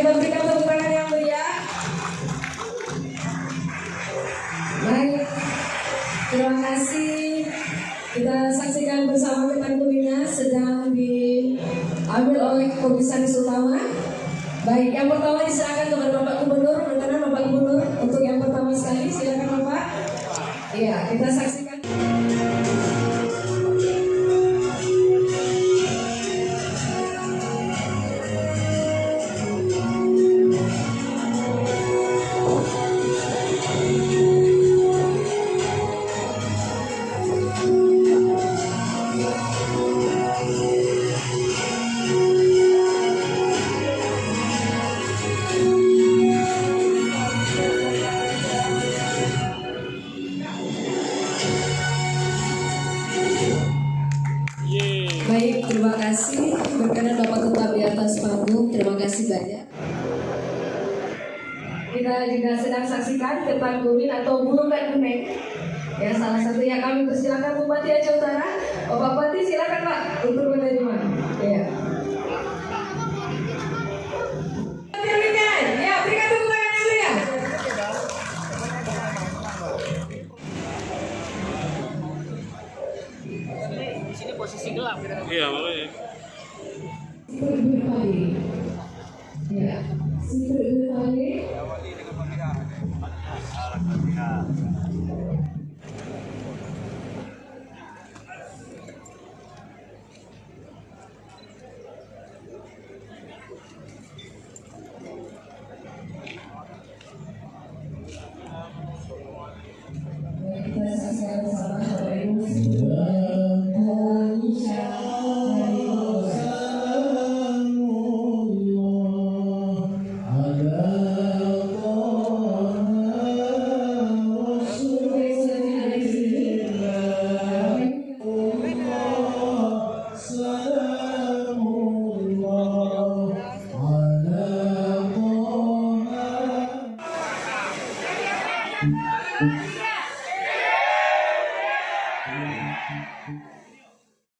kita berikan tepuk tangan yang meriah. Baik, terima kasih. Kita saksikan bersama teman kulina sedang diambil oleh Komisaris Utama. Baik, yang pertama diserahkan kepada Bapak Gubernur. Perkenan Bapak Gubernur untuk yang pertama sekali, silakan Bapak. Iya, kita saksikan. Baik, terima kasih. Berkenan Bapak tetap di atas panggung. Terima kasih banyak. Kita juga sedang saksikan depan Gumin atau Burung dan Kuning. Ya, salah satu yang kami persilakan Bupati Aceh Utara. Bapak Bupati silakan Pak untuk menerima. Ya. Ya, berikan tepuk tangan dulu ya. Di sini posisi gelap. Iya, makanya. Ya, Sinturi. Kita saksikan bersama Bapak Ibu.